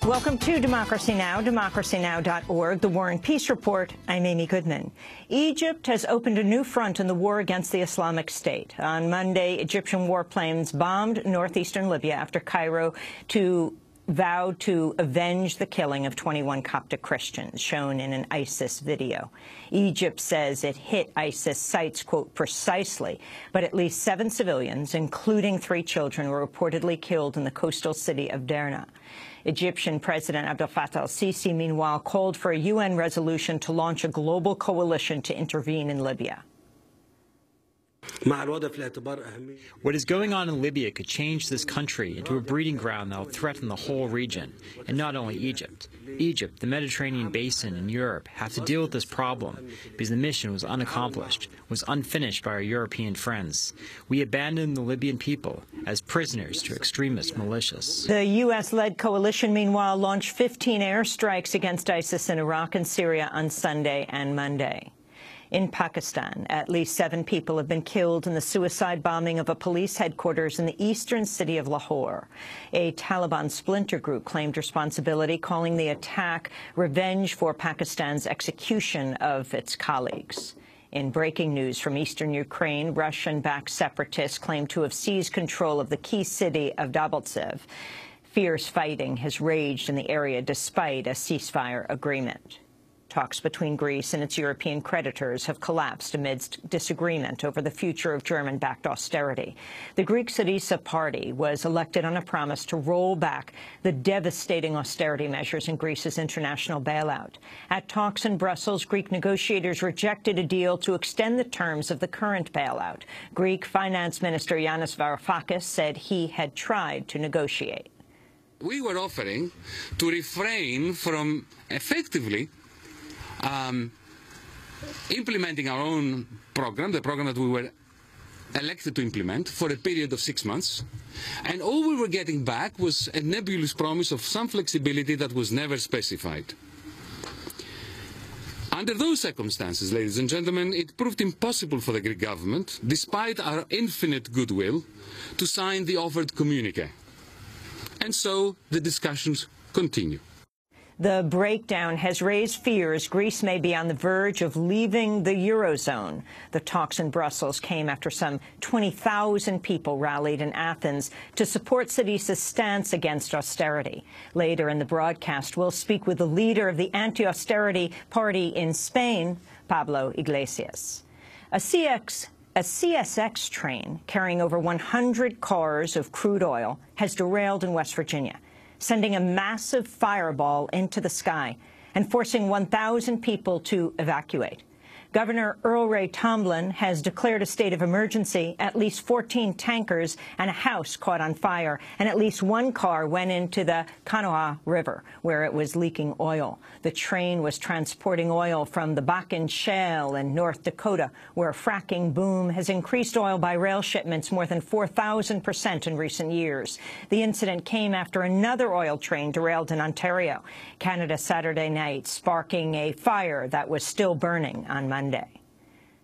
Welcome to Democracy Now!, democracynow.org, the War and Peace Report. I'm Amy Goodman. Egypt has opened a new front in the war against the Islamic State. On Monday, Egyptian warplanes bombed northeastern Libya after Cairo vowed to avenge the killing of 21 Coptic Christians, shown in an ISIS video. Egypt says it hit ISIS sites, quote, precisely, but at least 7 civilians, including 3 children, were reportedly killed in the coastal city of Derna. Egyptian President Abdel Fattah al-Sisi, meanwhile, called for a UN resolution to launch a global coalition to intervene in Libya. What is going on in Libya could change this country into a breeding ground that will threaten the whole region, and not only Egypt. Egypt, the Mediterranean basin, and Europe have to deal with this problem because the mission was unaccomplished, was unfinished by our European friends. We abandoned the Libyan people as prisoners to extremist militias. The U.S.-led coalition, meanwhile, launched 15 airstrikes against ISIS in Iraq and Syria on Sunday and Monday. In Pakistan, at least 7 people have been killed in the suicide bombing of a police headquarters in the eastern city of Lahore. A Taliban splinter group claimed responsibility, calling the attack revenge for Pakistan's execution of its colleagues. In breaking news from eastern Ukraine, Russian-backed separatists claim to have seized control of the key city of Debaltseve. Fierce fighting has raged in the area despite a ceasefire agreement. Talks between Greece and its European creditors have collapsed amidst disagreement over the future of German-backed austerity. The Greek Syriza party was elected on a promise to roll back the devastating austerity measures in Greece's international bailout. At talks in Brussels, Greek negotiators rejected a deal to extend the terms of the current bailout. Greek Finance Minister Yanis Varoufakis said he had tried to negotiate. We were offering to refrain from effectively implementing our own program, the program that we were elected to implement, for a period of 6 months. And all we were getting back was a nebulous promise of some flexibility that was never specified. Under those circumstances, ladies and gentlemen, it proved impossible for the Greek government, despite our infinite goodwill, to sign the offered communiqué. And so the discussions continue. The breakdown has raised fears Greece may be on the verge of leaving the Eurozone. The talks in Brussels came after some 20,000 people rallied in Athens to support Syriza's stance against austerity. Later in the broadcast, we'll speak with the leader of the anti-austerity party in Spain, Pablo Iglesias. A CSX train carrying over 100 cars of crude oil has derailed in West Virginia, sending a massive fireball into the sky and forcing 1,000 people to evacuate. Governor Earl Ray Tomblin has declared a state of emergency. At least 14 tankers and a house caught on fire, and at least 1 car went into the Kanawha River, where it was leaking oil. The train was transporting oil from the Bakken Shale in North Dakota, where a fracking boom has increased oil by rail shipments more than 4,000% in recent years. The incident came after another oil train derailed in Ontario, Canada, Saturday night, sparking a fire that was still burning on Monday.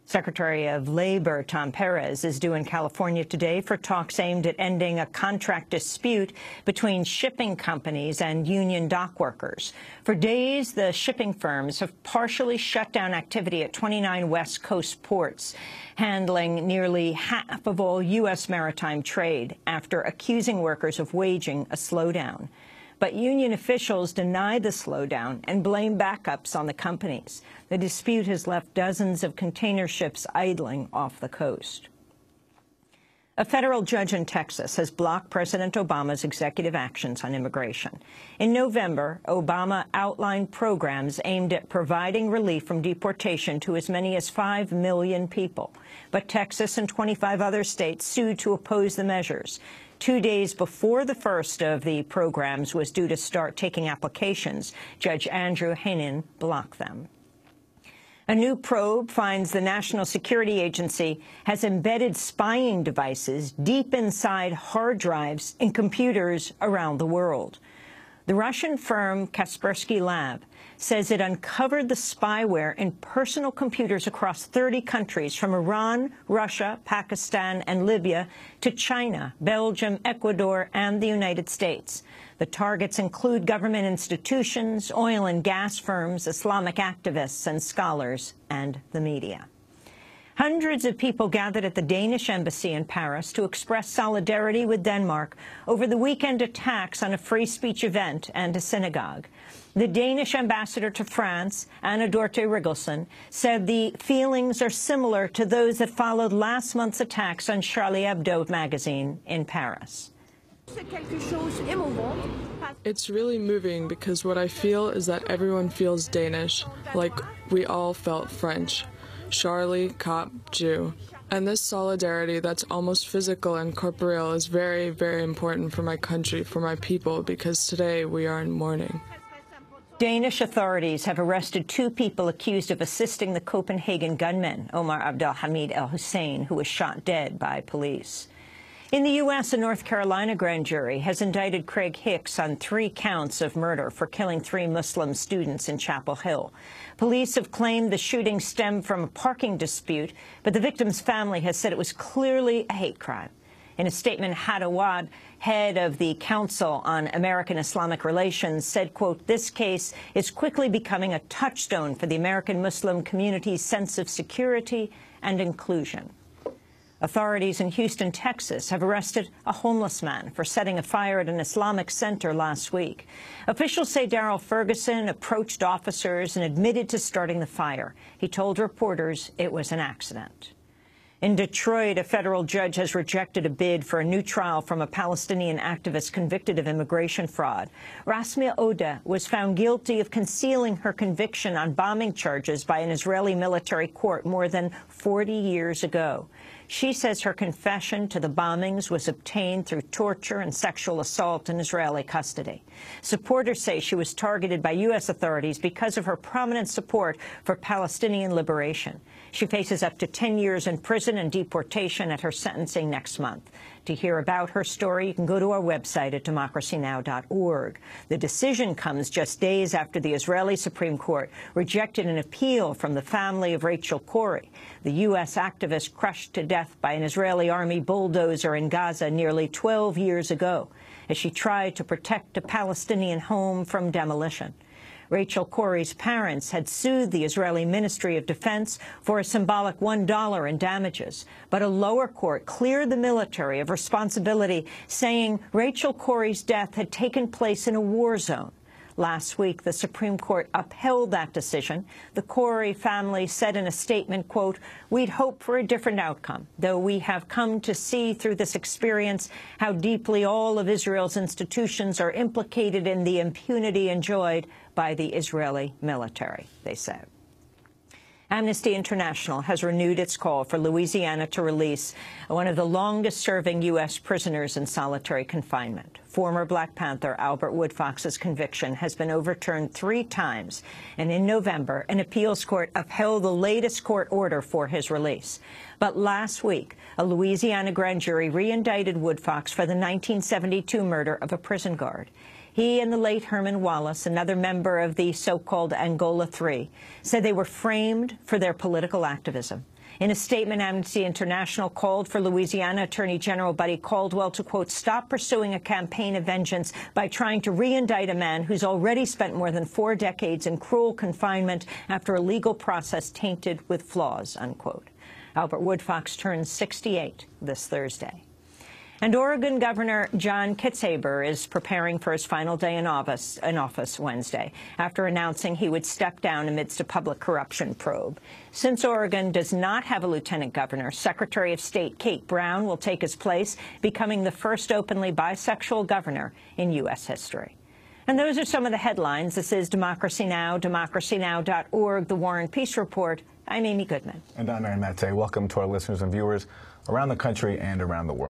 Secretary of Labor Tom Perez is due in California today for talks aimed at ending a contract dispute between shipping companies and union dock workers. For days, the shipping firms have partially shut down activity at 29 West Coast ports, handling nearly half of all U.S. maritime trade, after accusing workers of waging a slowdown. But union officials deny the slowdown and blame backups on the companies. The dispute has left dozens of container ships idling off the coast. A federal judge in Texas has blocked President Obama's executive actions on immigration. In November, Obama outlined programs aimed at providing relief from deportation to as many as 5 million people. But Texas and 25 other states sued to oppose the measures. 2 days before the first of the programs was due to start taking applications, Judge Andrew Hanen blocked them. A new probe finds the National Security Agency has embedded spying devices deep inside hard drives in computers around the world. The Russian firm Kaspersky Lab says it uncovered the spyware in personal computers across 30 countries, from Iran, Russia, Pakistan, and Libya to China, Belgium, Ecuador, and the United States. The targets include government institutions, oil and gas firms, Islamic activists and scholars, and the media. Hundreds of people gathered at the Danish embassy in Paris to express solidarity with Denmark over the weekend attacks on a free speech event and a synagogue. The Danish ambassador to France, Anna Dorte Riggelsson, said the feelings are similar to those that followed last month's attacks on Charlie Hebdo magazine in Paris. It's really moving because what I feel is that everyone feels Danish, like we all felt French. Charlie, cop, Jew. And this solidarity that's almost physical and corporeal is very, very important for my country, for my people, because today we are in mourning. Danish authorities have arrested 2 people accused of assisting the Copenhagen gunman, Omar Abdelhamid El Hussein, who was shot dead by police. In the U.S., a North Carolina grand jury has indicted Craig Hicks on 3 counts of murder for killing 3 Muslim students in Chapel Hill. Police have claimed the shooting stemmed from a parking dispute, but the victim's family has said it was clearly a hate crime. In a statement, Hadawad, head of the Council on American Islamic Relations, said, quote, "This case is quickly becoming a touchstone for the American Muslim community's sense of security and inclusion." Authorities in Houston, Texas, have arrested a homeless man for setting a fire at an Islamic center last week. Officials say Darrell Ferguson approached officers and admitted to starting the fire. He told reporters it was an accident. In Detroit, a federal judge has rejected a bid for a new trial from a Palestinian activist convicted of immigration fraud. Rasmea Odeh was found guilty of concealing her conviction on bombing charges by an Israeli military court more than 40 years ago. She says her confession to the bombings was obtained through torture and sexual assault in Israeli custody. Supporters say she was targeted by U.S. authorities because of her prominent support for Palestinian liberation. She faces up to 10 years in prison and deportation at her sentencing next month. To hear about her story, you can go to our website at democracynow.org. The decision comes just days after the Israeli Supreme Court rejected an appeal from the family of Rachel Corrie, the U.S. activist crushed to death by an Israeli army bulldozer in Gaza nearly 12 years ago, as she tried to protect a Palestinian home from demolition. Rachel Corrie's parents had sued the Israeli Ministry of Defense for a symbolic $1 in damages, but a lower court cleared the military of responsibility, saying Rachel Corrie's death had taken place in a war zone. Last week, the Supreme Court upheld that decision. The Corrie family said in a statement, quote, "We'd hoped for a different outcome, though we have come to see through this experience how deeply all of Israel's institutions are implicated in the impunity enjoyed by the Israeli military," they said. Amnesty International has renewed its call for Louisiana to release one of the longest-serving U.S. prisoners in solitary confinement. Former Black Panther Albert Woodfox's conviction has been overturned 3 times, and in November, an appeals court upheld the latest court order for his release. But last week, a Louisiana grand jury re-indicted Woodfox for the 1972 murder of a prison guard. He and the late Herman Wallace, another member of the so-called Angola Three, said they were framed for their political activism. In a statement, Amnesty International called for Louisiana Attorney General Buddy Caldwell to, quote, "stop pursuing a campaign of vengeance by trying to re-indict a man who's already spent more than 4 decades in cruel confinement after a legal process tainted with flaws," unquote. Albert Woodfox turns 68 this Thursday. And Oregon Governor John Kitzhaber is preparing for his final day in office Wednesday, after announcing he would step down amidst a public corruption probe. Since Oregon does not have a lieutenant governor, Secretary of State Kate Brown will take his place, becoming the first openly bisexual governor in U.S. history. And those are some of the headlines. This is Democracy Now!, democracynow.org, The War and Peace Report. I'm Amy Goodman. And I'm Aaron Matte. Welcome to our listeners and viewers around the country and around the world.